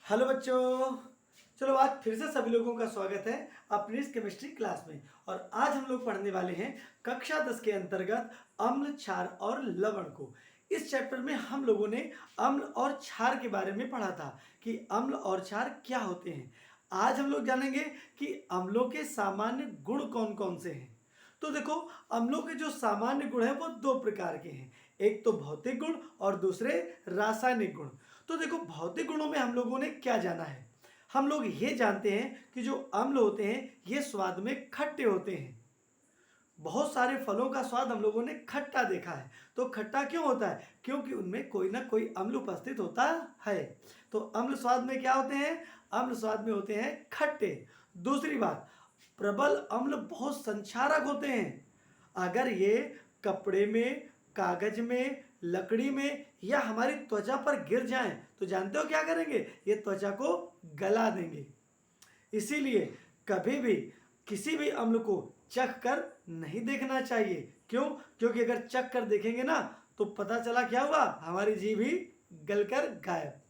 Hello बच्चों। चलो आज फिर से सभी लोगों का स्वागत है अपनी इस केमिस्ट्री क्लास में। और आज हम लोग पढ़ने वाले हैं कक्षा 10 के अंतर्गत अम्ल, क्षार और लवण को। इस चैप्टर में हम लोगों ने अम्ल और क्षार के बारे में पढ़ा था कि अम्ल और क्षार क्या होते हैं। आज हम लोग जानेंगे कि अम्लों के सामान्य गुण कौन कौन से हैं। तो देखो, अम्लों के जो सामान्य गुण हैं वो दो प्रकार के हैं, एक तो भौतिक गुण और दूसरे रासायनिक गुण। तो देखो, भौतिक गुणों में हम लोगों ने क्या जाना है, हम लोग ये जानते हैं कि जो अम्ल होते हैं ये स्वाद में खट्टे होते हैं। बहुत सारे फलों का स्वाद हम लोगों ने खट्टा देखा है। तो खट्टा क्यों होता है? क्योंकि उनमें कोई ना कोई अम्ल उपस्थित होता है। तो अम्ल स्वाद में क्या होते हैं? अम्ल स्वाद में होते हैं खट्टे। दूसरी बात, प्रबल अम्ल बहुत संक्षारक होते हैं। अगर ये कपड़े में, कागज में, लकड़ी में या हमारी त्वचा पर गिर जाएं तो जानते हो क्या करेंगे? ये त्वचा को गला देंगे। इसीलिए कभी भी किसी भी अम्ल को चख कर नहीं देखना चाहिए। क्यों? क्योंकि अगर चख कर देखेंगे ना तो पता चला क्या हुआ, हमारी जीभ ही गलकर गायब।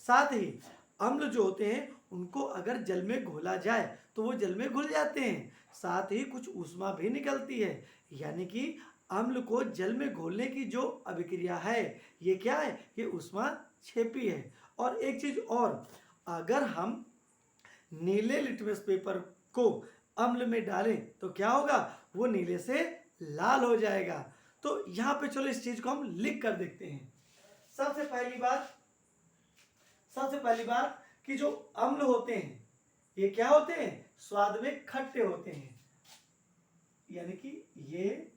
साथ ही अम्ल जो होते हैं उनको अगर जल में घोला जाए तो वो जल में घुल जाते हैं, साथ ही कुछ ऊष्मा भी निकलती है। यानी कि अम्ल को जल में घोलने की जो अभिक्रिया है ये क्या है? ये ऊष्मा छेपी है। और एक चीज और, अगर हम नीले लिटमस पेपर को अम्ल में डालें तो क्या होगा? वो नीले से लाल हो जाएगा। तो यहां पे चलो इस चीज को हम लिख कर देखते हैं। सबसे पहली बात कि जो अम्ल होते हैं ये क्या होते हैं? स्वाद में खट्टे होते हैं। यानी कि ये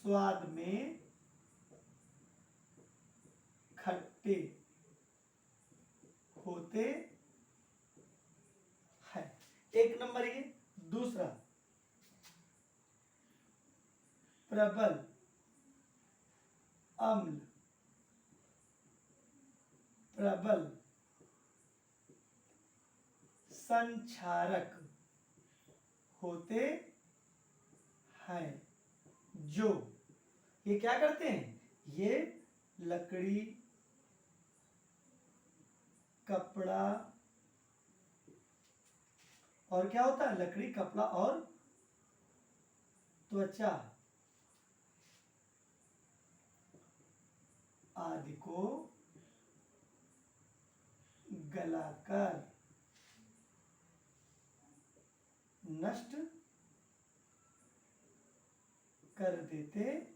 स्वाद में खट्टे होते हैं। एक नंबर ये। दूसरा, प्रबल अम्ल प्रबल संक्षारक होते हैं। जो ये क्या करते हैं? ये लकड़ी, कपड़ा और क्या होता है? लकड़ी, कपड़ा और त्वचा आदि को गलाकर नष्ट कर देते हैं।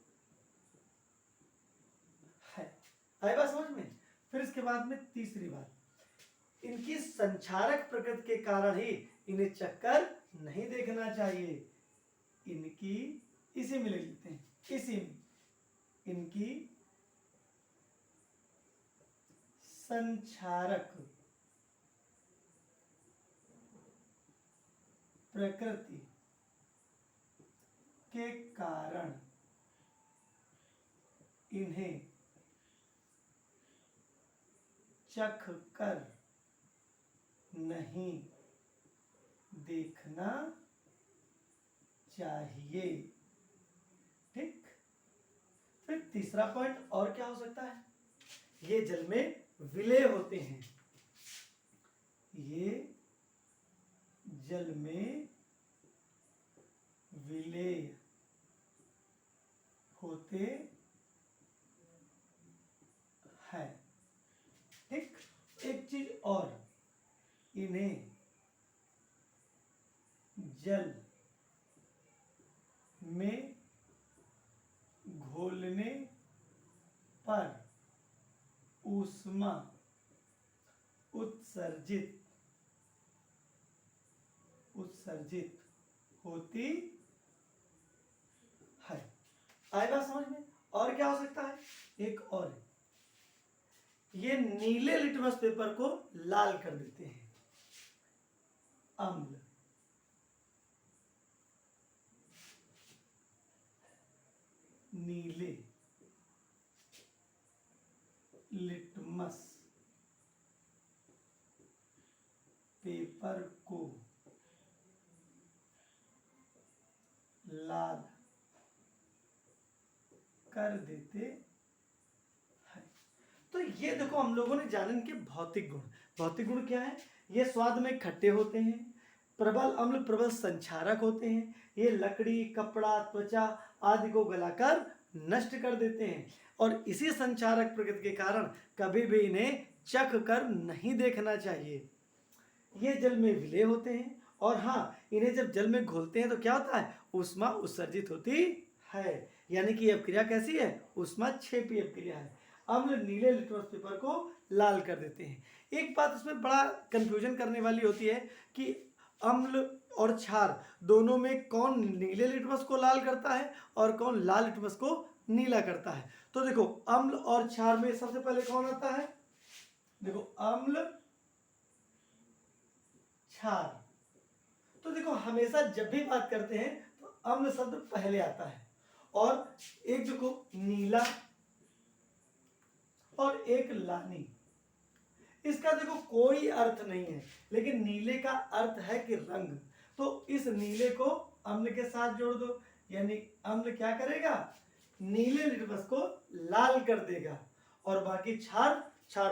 आई बात समझ में? फिर इसके बाद में तीसरी बात, इनकी संक्षारक प्रकृति के कारण ही इन्हें चक्कर नहीं देखना चाहिए। इनकी, इसी में ले लेते हैं, इसी में इनकी संक्षारक प्रकृति के कारण इन्हें चख कर नहीं देखना चाहिए। ठीक। फिर तीसरा पॉइंट और क्या हो सकता है? ये जल में विलेय होते हैं। ये जल में विलेय होते हैं। ठीक। एक चीज और, इन्हें जल में घोलने पर ऊष्मा उत्सर्जित होती है। आएगा समझ में? और क्या हो सकता है? एक और, ये नीले लिटमस पेपर को लाल कर देते हैं। अम्ल नीले लिटमस पेपर को लाल कर देते हैं। तो ये देखो हम लोगों ने जाने इनके भौतिक गुण। भौतिक गुण क्या है? ये स्वाद में खट्टे होते हैं, प्रबल अम्ल प्रबल संक्षारक होते हैं, ये लकड़ी कपड़ा त्वचा आदि को गलाकर नष्ट कर देते हैं, और इसी संक्षारक प्रकृति के कारण कभी भी इन्हें चख कर नहीं देखना चाहिए। ये जल में विलय होते हैं, और हाँ, इन्हें जब जल में घोलते हैं तो क्या होता है? ऊष्मा उत्सर्जित होती है। यानी कि अब क्रिया कैसी है? ऊष्मा क्षेपी क्रिया है। अम्ल नीले लिटमस पेपर को लाल कर देते हैं। एक बात इसमें बड़ा कंफ्यूजन करने वाली होती है कि अम्ल और क्षार दोनों में कौन नीले लिटमस को लाल करता है और कौन लाल लिटमस को नीला करता है। तो देखो, अम्ल और क्षार में सबसे पहले कौन आता है? देखो, अम्ल क्षार। तो देखो, हमेशा जब भी बात करते हैं तो अम्ल शब्द पहले आता है, और एक देखो नीला और एक लानी, इसका देखो कोई अर्थ नहीं है, लेकिन नीले का अर्थ है कि रंग। तो इस नीले को अम्ल के साथ जोड़ दो, यानी अम्ल क्या करेगा? नीले लिटमस को लाल कर देगा, और बाकी क्षार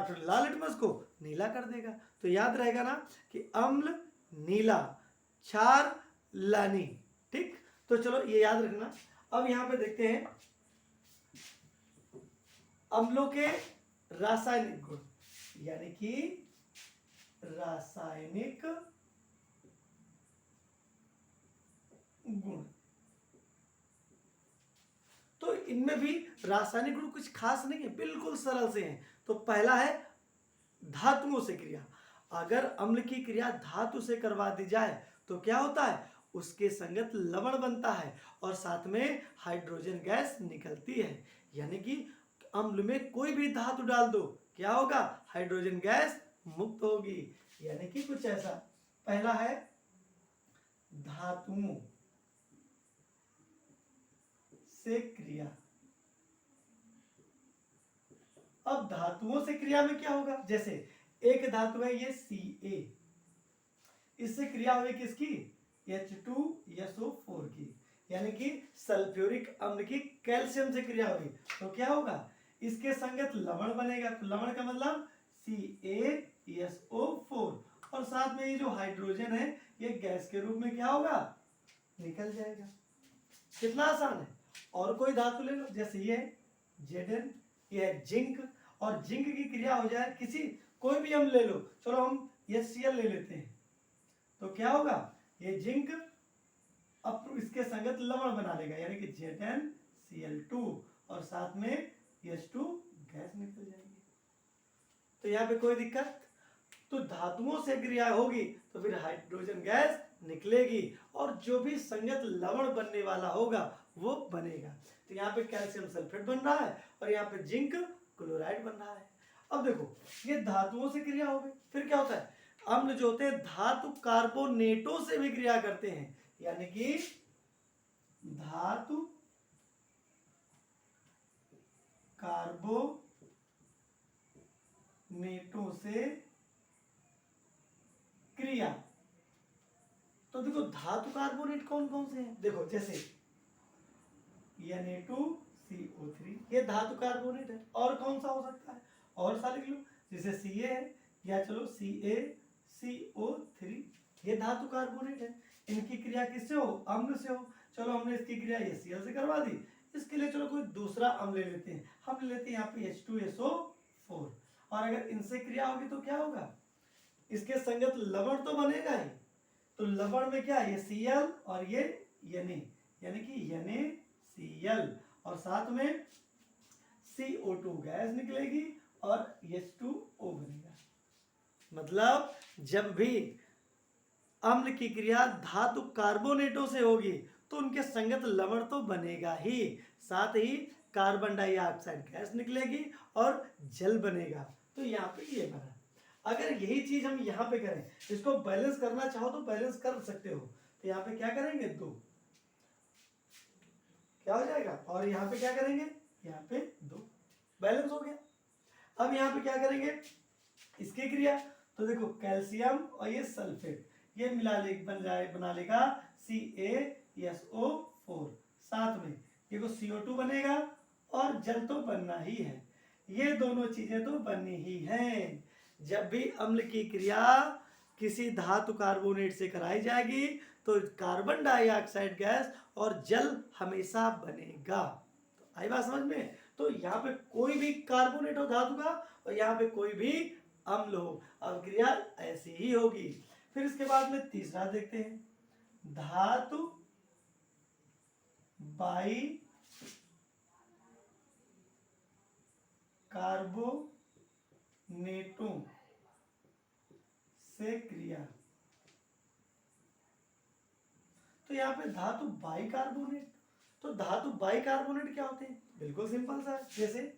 फिर लाल लिटमस को नीला कर देगा। तो याद रहेगा ना कि अम्ल नीला, क्षार लानी। ठीक, तो चलो ये याद रखना। अब यहां पे देखते हैं अम्लों के रासायनिक गुण, यानी कि रासायनिक गुण। तो इनमें भी रासायनिक गुण कुछ खास नहीं है, बिल्कुल सरल से हैं। तो पहला है धातुओं से क्रिया। अगर अम्ल की क्रिया धातु से करवा दी जाए तो क्या होता है? उसके संगत लवण बनता है, और साथ में हाइड्रोजन गैस निकलती है। यानी कि अम्ल में कोई भी धातु डाल दो, क्या होगा? हाइड्रोजन गैस मुक्त होगी। यानी कि कुछ ऐसा। पहला है धातुओं से क्रिया। अब धातुओं से क्रिया में क्या होगा? जैसे एक धातु है ये Ca, इससे क्रिया हुई किसकी? H2SO4 की, यानी कि सल्फ्यूरिक अम्ल की कैल्शियम से क्रिया हुई। तो क्या होगा? इसके संगत लवण बनेगा। तो लवण का मतलब CaSO4, और साथ में ये जो हाइड्रोजन है ये गैस के रूप में क्या होगा? निकल जाएगा। कितना आसान है। और कोई धातु ले लो, जैसे ये Zn, ये है जिंक, और जिंक की क्रिया हो जाए किसी कोई भी अम्ल ले लो, चलो हम HCl ले लेते हैं, तो क्या होगा? ये जिंक अब इसके संगत लवण बना लेगा, यानी कि ZnCl2, और साथ में H2 गैस निकल जाएगी। तो यहाँ पे कोई दिक्कत? तो धातुओं से क्रिया होगी तो फिर हाइड्रोजन गैस निकलेगी, और जो भी संगत लवण बनने वाला होगा वो बनेगा। तो यहाँ पे कैल्शियम सल्फेट बन रहा है, और यहाँ पे जिंक क्लोराइड बन रहा है। अब देखो, ये धातुओं से क्रिया हो गई। फिर क्या होता है? अम्ल जो होते हैं धातु कार्बोनेटों से भी क्रिया करते हैं, यानी कि धातु कार्बोनेटों से क्रिया। तो देखो, धातु कार्बोनेट कौन कौन से हैं? देखो, जैसे Na2CO3, ये धातु कार्बोनेट है। और कौन सा हो सकता है? और सा लिख लो, जैसे Ca है, या चलो CaCO3, ये धातु कार्बोनेट है। इनकी क्रिया किससे हो? अम्ल से हो। चलो हमने इसकी क्रिया HCl से करवा दी, इसके लिए चलो कोई दूसरा अम्ल ले लेते हैं। हम ले लेते हैं यहाँ पे H2SO4, और अगर इनसे क्रिया होगी तो क्या होगा? इसके संगत लवण तो बनेगा ही। तो लवण में क्या है? ये Cl और ये Na, यानी कि NaCl, और साथ में CO2 गैस निकलेगी और H2O बनेगा। मतलब जब भी अम्ल की क्रिया धातु कार्बोनेटों से होगी तो उनके संगत लवण तो बनेगा ही, साथ ही कार्बन डाइऑक्साइड गैस निकलेगी और जल बनेगा। तो यहाँ पे ये बना। अगर यही चीज हम यहाँ पे करें, इसको बैलेंस करना चाहो तो बैलेंस कर सकते हो। तो यहाँ पे क्या करेंगे? 2 क्या हो जाएगा? और यहाँ पे क्या करेंगे? यहाँ पे 2 बैलेंस हो गया। अब यहाँ पे क्या करेंगे? इसकी क्रिया, तो देखो कैल्शियम और ये सल्फेट ये मिला ले बना लेगा CaSO4, साथ में देखो CO2 बनेगा, और जल तो बनना ही है। ये दोनों चीजें तो बनी ही हैं। जब भी अम्ल की क्रिया किसी धातु कार्बोनेट से कराई जाएगी तो कार्बन डाइऑक्साइड गैस और जल हमेशा बनेगा। तो आई बात समझ में? तो यहाँ पे कोई भी कार्बोनेट हो धातु का और यहाँ पे कोई भी अम्ल हो, अब क्रिया ऐसी ही होगी। फिर इसके बाद में तीसरा देखते हैं, धातु बाई कार्बोनेटों से क्रिया। तो यहाँ पे धातु बाइकार्बोनेट, तो धातु बाइकार्बोनेट क्या होते हैं? बिल्कुल सिंपल सा, जैसे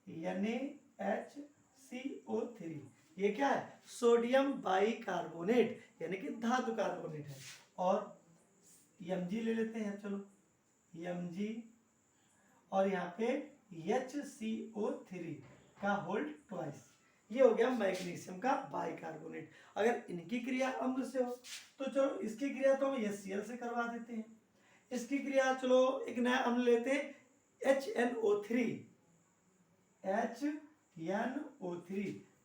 NaHCO3, ये क्या है? सोडियम बाइकार्बोनेट, यानी कि धातु कार्बोनेट है। और Mg ले लेते हैं, चलो Mg, और यहाँ पे HCO3 का होल ट्वाइस, ये हो गया मैग्नीशियम का बाइकार्बोनेट। अगर इनकी क्रिया अम्ल से हो तो चलो इसकी क्रिया तो हम HCl से करवा देते हैं। इसकी क्रिया चलो एक नया अम्ल लेते हैं, HNO3,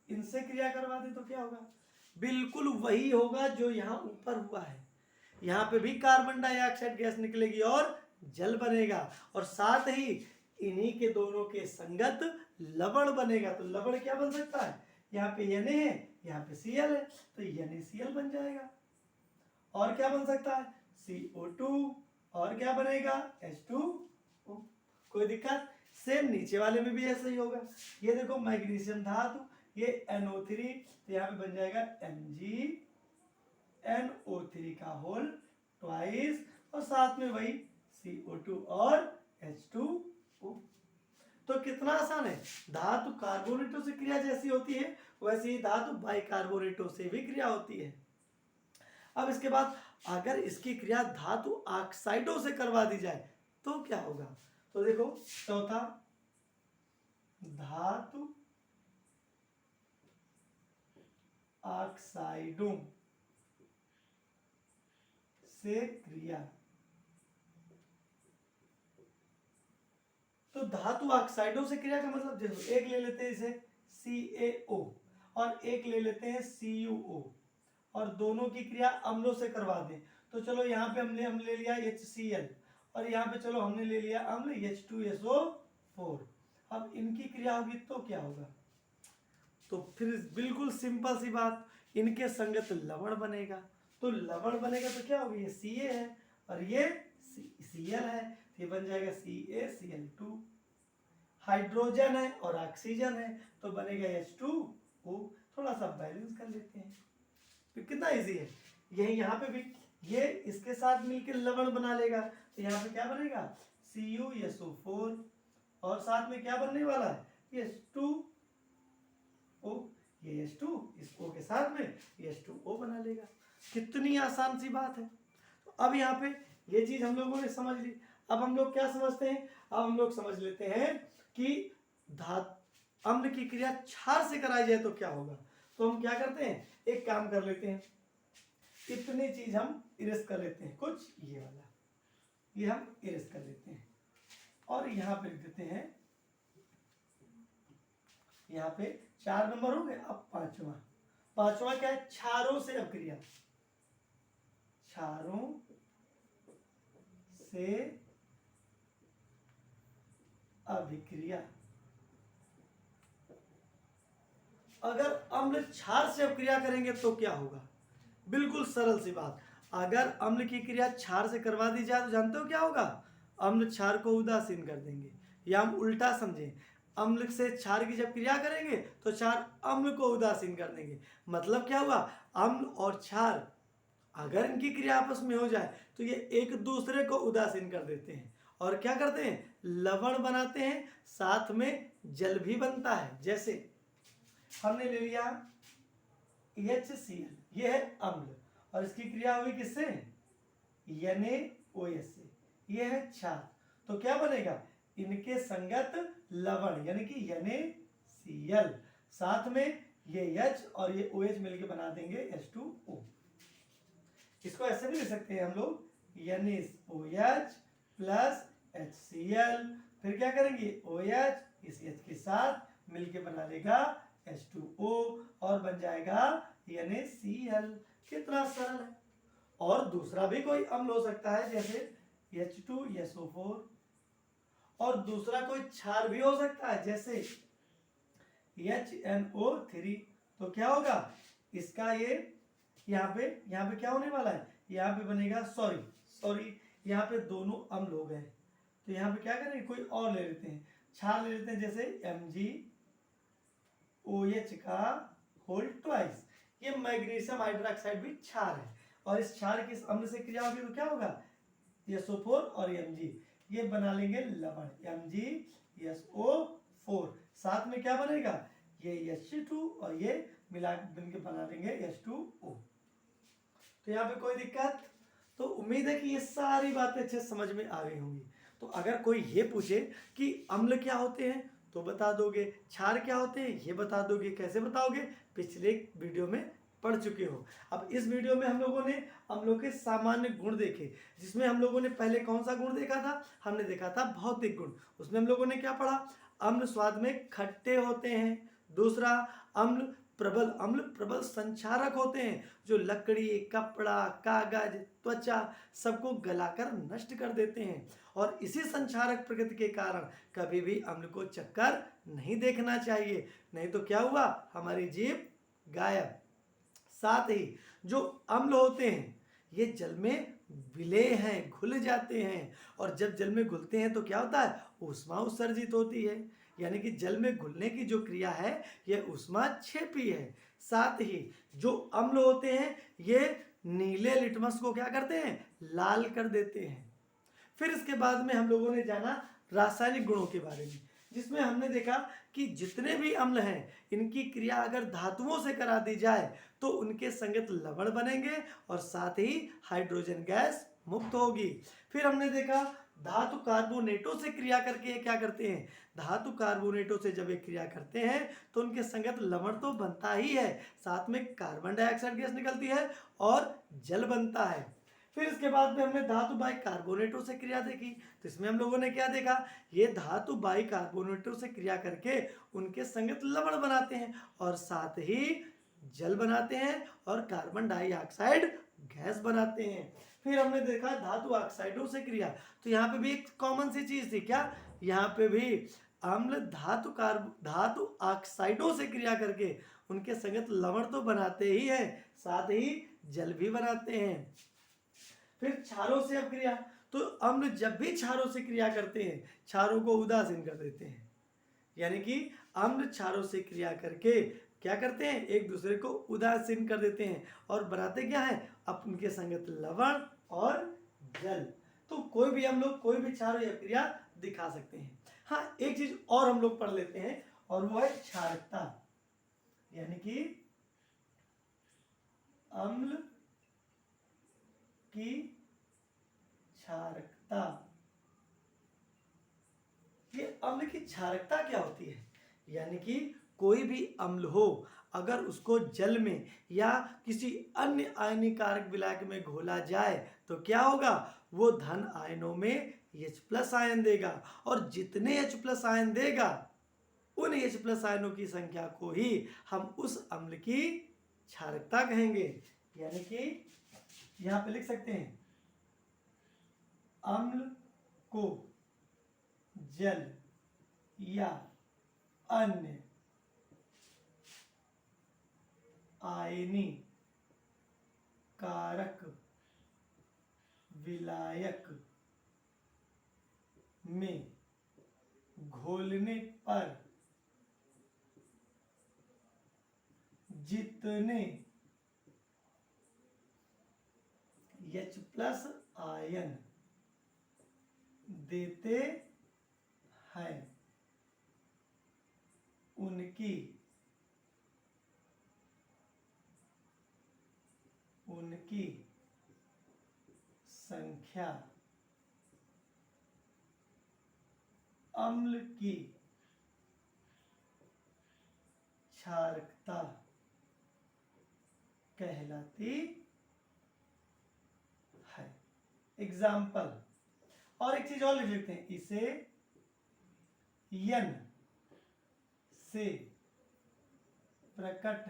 इनसे क्रिया करवा दे तो क्या होगा? बिल्कुल वही होगा जो यहाँ ऊपर हुआ है। यहाँ पे भी कार्बन डाइऑक्साइड गैस निकलेगी और जल बनेगा, और साथ ही इन्हीं के दोनों के संगत लवण बनेगा। तो लवण क्या बन सकता है? यहाँ पे Na है, यहाँ पे Cl है, तो NaCl बन जाएगा। और क्या बन सकता है? CO2, और क्या बनेगा? H2O। कोई दिक्कत? सेम नीचे वाले में भी ऐसा ही होगा। ये देखो मैग्नीशियम धातु, ये NO3, तो यहाँ पे बन जाएगा MgNO3 का होल ट्वाइस, और साथ में वही CO2 और H2O। तो कितना आसान है, धातु कार्बोनेटों से क्रिया जैसी होती है वैसे ही धातु बाइकार्बोनेटों से भी क्रिया होती है। अब इसके बाद अगर इसकी क्रिया धातु ऑक्साइडों से करवा दी जाए तो क्या होगा? तो देखो चौथा, धातु ऑक्साइडों से क्रिया। तो धातु ऑक्साइडों से क्रिया का मतलब देखो, एक ले लेते हैं इसे CaO और एक ले लेते हैं CuO, और दोनों की क्रिया अम्लों से करवा दें। तो चलो यहाँ पे हमने अम्ल ले लिया HCl, और यहाँ पे चलो हमने ले लिया अम्ल H2SO4। अब इनकी क्रिया होगी तो क्या होगा? तो फिर बिल्कुल सिंपल सी बात, इनके संगत लवण बनेगा। तो लवण बनेगा तो क्या होगा? ये Ca है और ये Cl है, तो ये बन जाएगा CaCl2। हाइड्रोजन है और ऑक्सीजन है तो बनेगा H2O। थोड़ा सा बैलेंस कर लेते हैं, तो कितना इजी है। यही यहाँ पे भी ये इसके साथ मिलकर लवण बना लेगा, तो यहाँ पे क्या बनेगा? CuSO4, और साथ में क्या बनने वाला है? H2O, ये H2 इस O के साथ में H2O बना लेगा। कितनी आसान सी बात है। तो अब यहाँ पे ये चीज हम लोगों ने समझ ली। अब हम लोग क्या समझते हैं? अब हम लोग समझ लेते हैं कि अम्ल की क्रिया क्षार से कराई जाए तो क्या होगा। तो हम क्या करते हैं, एक काम कर लेते हैं, इतनी चीज हम इरेज कर लेते हैं, कुछ ये वाला ये हम इरेज कर लेते हैं, और यहाँ पे लिख देते हैं, यहाँ पे 4 नंबर हो गए। अब पांचवा क्या है? क्षारों से अभिक्रिया। क्षारों से अभिक्रिया। अगर अम्ल क्षार से अभिक्रिया करेंगे तो क्या होगा? बिल्कुल सरल सी बात, अगर अम्ल की क्रिया क्षार से करवा दी जाए तो जानते हो क्या होगा? अम्ल क्षार को उदासीन कर देंगे, या हम उल्टा समझें, अम्ल से क्षार की जब क्रिया करेंगे तो क्षार अम्ल को उदासीन कर देंगे। मतलब क्या हुआ? अम्ल और क्षार अगर इनकी क्रिया आपस में हो जाए तो ये एक दूसरे को उदासीन कर देते हैं, और क्या करते हैं? लवण बनाते हैं, साथ में जल भी बनता है। जैसे हमने ले लिया HCl, ये है अम्ल, और इसकी क्रिया हुई किससे? NaOH से, ये है क्षार। तो क्या बनेगा? इनके संगत लवण, यानी कि NaCl, साथ में ये H और ये OH मिलके बना देंगे H2O। इसको ऐसे भी लिख सकते हैं हम लोग, NaOH प्लस HCl, फिर क्या करेंगे? OH, इस H के साथ मिलके बना लेगा H2O और बन जाएगा NaCl। कितना सरल है। और दूसरा भी कोई अम्ल हो सकता है जैसे H2SO4, और दूसरा कोई क्षार भी हो सकता है जैसे HNO3। तो क्या होगा इसका, ये यहाँ पे क्या होने वाला है, यहाँ पे बनेगा सॉरी यहाँ पे दोनों अम्ल हो गए, तो यहाँ पे क्या करेंगे, कोई और ले लेते हैं, क्षार ले लेते हैं जैसे MgOH का होल ट्वाइस। ये मैग्नीशियम हाइड्रोक्साइड भी क्षार है, और इस क्षार की अम्ल से क्रिया होगी तो क्या होगा, SO4 और Mg, ये बना लेंगे लवण MgSO4। साथ में क्या बनेगा, ये H2 और ये मिला मिलकर बना लेंगे H2O। तो यहाँ पे कोई दिक्कत, तो उम्मीद है कि ये सारी बातें अच्छे समझ में आ गई होंगी। तो अगर कोई ये पूछे कि अम्ल क्या होते हैं तो बता दोगे, क्षार क्या होते हैं ये बता दोगे, कैसे बताओगे, पिछले वीडियो में पढ़ चुके हो। अब इस वीडियो में हम लोगों ने अम्लों के सामान्य गुण देखे, जिसमें हम लोगों ने पहले कौन सा गुण देखा था, हमने देखा था भौतिक गुण। उसमें हम लोगों ने क्या पढ़ा, अम्ल स्वाद में खट्टे होते हैं। दूसरा, अम्ल प्रबल संक्षारक होते हैं, जो लकड़ी, कपड़ा, कागज, त्वचा सबको गलाकर नष्ट कर देते हैं। और इसी संक्षारक प्रकृति के कारण कभी भी अम्ल को चक्कर नहीं देखना चाहिए, नहीं तो क्या हुआ, हमारी जीभ गायब। साथ ही जो अम्ल होते हैं ये जल में विलेय हैं, घुल जाते हैं, और जब जल में घुलते हैं तो क्या होता है, ऊष्मा उत्सर्जित होती है। यानी कि जल में घुलने की जो क्रिया है यह ऊष्माक्षेपी है। साथ ही जो अम्ल होते हैं ये नीले लिटमस को क्या करते हैं, लाल कर देते हैं। फिर इसके बाद में हम लोगों ने जाना रासायनिक गुणों के बारे में, जिसमें हमने देखा कि जितने भी अम्ल हैं इनकी क्रिया अगर धातुओं से करा दी जाए तो उनके संगत लवण बनेंगे और साथ ही हाइड्रोजन गैस मुक्त होगी। फिर हमने देखा धातु कार्बोनेटों से क्रिया करके ये क्या करते हैं, धातु कार्बोनेटों से जब ये क्रिया करते हैं तो उनके संगत लवण तो बनता ही है, साथ में कार्बन डाइऑक्साइड गैस निकलती है और जल बनता है। फिर इसके बाद में हमने धातु बाइकार्बोनेटों से क्रिया देखी, तो इसमें हम लोगों ने क्या देखा, ये धातु बाइकार्बोनेटों से क्रिया करके उनके संगत लवण बनाते हैं और साथ ही जल बनाते हैं और कार्बन डाइऑक्साइड गैस बनाते हैं। फिर हमने देखा धातु ऑक्साइडों से क्रिया, तो यहाँ पे भी एक कॉमन सी चीज थी, क्या, यहाँ पे भी अम्ल धातु ऑक्साइडों से क्रिया करके उनके संगत लवण तो बनाते ही हैं, साथ ही जल भी बनाते हैं। फिर क्षारों से अब क्रिया, तो अम्ल जब भी क्षारों से क्रिया करते हैं क्षारों को उदासीन कर देते हैं। यानी कि अम्ल क्षारों से क्रिया करके क्या करते हैं, एक दूसरे को उदासीन कर देते हैं और बनाते क्या है, उनके संगत लवण और जल। तो कोई भी हम लोग कोई भी क्षार या क्रिया दिखा सकते हैं। हाँ, एक चीज और हम लोग पढ़ लेते हैं और वो है क्षारकता, यानी कि अम्ल की क्षारकता। ये अम्ल की क्षारकता क्या होती है, यानी कि कोई भी अम्ल हो अगर उसको जल में या किसी अन्य आयनीकारक विलायक में घोला जाए तो क्या होगा, वो धन आयनों में H+ आयन देगा, और जितने H+ आयन देगा उन H+ आयनों की संख्या को ही हम उस अम्ल की क्षारकता कहेंगे। यानी कि यहां पे लिख सकते हैं, अम्ल को जल या अन्य आयनी कारक विलायक में घोलने पर जितने H+ आयन देते हैं उनकी संख्या अम्ल की क्षारकता कहलाती है। एग्जाम्पल, और एक चीज और लिख लेते हैं, इसे N से प्रकट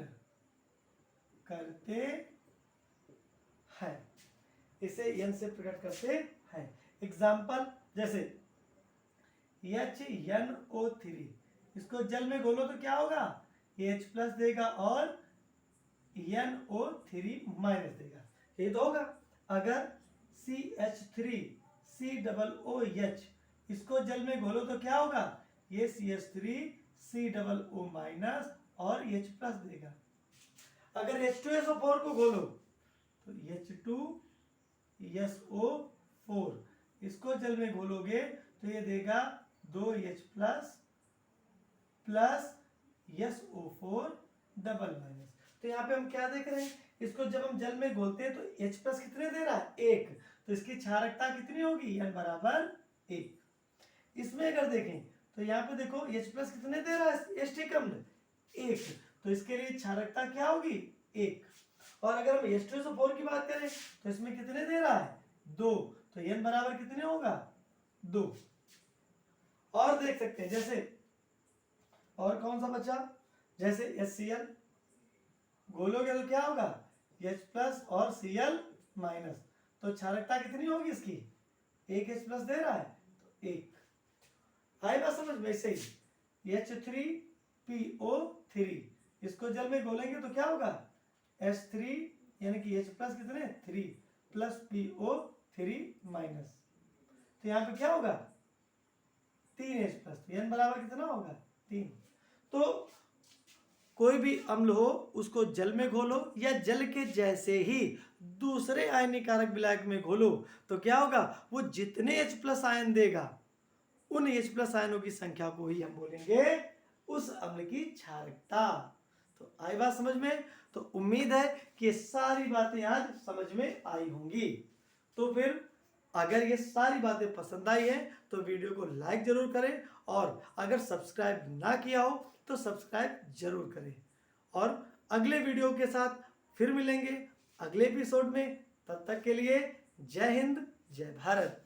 करते हैं, इसे n से प्रकट करते हैं। एग्जाम्पल जैसे HNO3, इसको जल में घोलो तो क्या होगा, H प्लस देगा और NO3 माइनस देगा, ये तो होगा। अगर CH3COOH, इसको जल में घोलो तो क्या होगा, ये CH3COO माइनस और H प्लस देगा। अगर H2SO4 को घोलो तो H2SO4, इसको जल में घोलोगे तो ये देगा 2H plus plus SO4 double minus. तो यहाँ पे हम क्या देख रहे हैं, इसको जब हम जल में घोलते हैं तो H प्लस कितने दे रहा है, 1, तो इसकी क्षारकता कितनी होगी, n बराबर 1। इसमें अगर देखें तो यहाँ पे देखो H प्लस कितने दे रहा है, एस्टिक अम्ल 1, तो इसके लिए क्षारकता क्या होगी, 1। और अगर हम H2SO4 की बात करें तो इसमें कितने दे रहा है, 2, तो n बराबर कितने होगा, 2। और देख सकते हैं जैसे और कौन सा बचा, जैसे HCl घोलोगे तो क्या होगा, H प्लस और Cl माइनस, तो क्षारकता कितनी होगी इसकी, 1 H प्लस दे रहा है तो 1। आएगा समझ में, ऐसे ही H3PO3, इसको जल में घोलेंगे तो क्या होगा, H3 यानी कि H प्लस कितने 3 प्लस PO3 माइनस, तो यहाँ पे क्या होगा 3H प्लस, तो n बराबर कितना होगा 3। तो कोई भी अम्ल हो उसको जल में घोलो या जल के जैसे ही दूसरे आयनीकारक विलायक में घोलो तो क्या होगा, वो जितने H प्लस आयन देगा उन H प्लस आयनों की संख्या को ही हम बोलेंगे उस अम्ल की क्षारकता। तो आई बात समझ में, तो उम्मीद है कि ये सारी बातें आज समझ में आई होंगी। तो फिर अगर ये सारी बातें पसंद आई है तो वीडियो को लाइक जरूर करें, और अगर सब्सक्राइब ना किया हो तो सब्सक्राइब जरूर करें। और अगले वीडियो के साथ फिर मिलेंगे अगले एपिसोड में, तब तक के लिए जय हिंद जय भारत।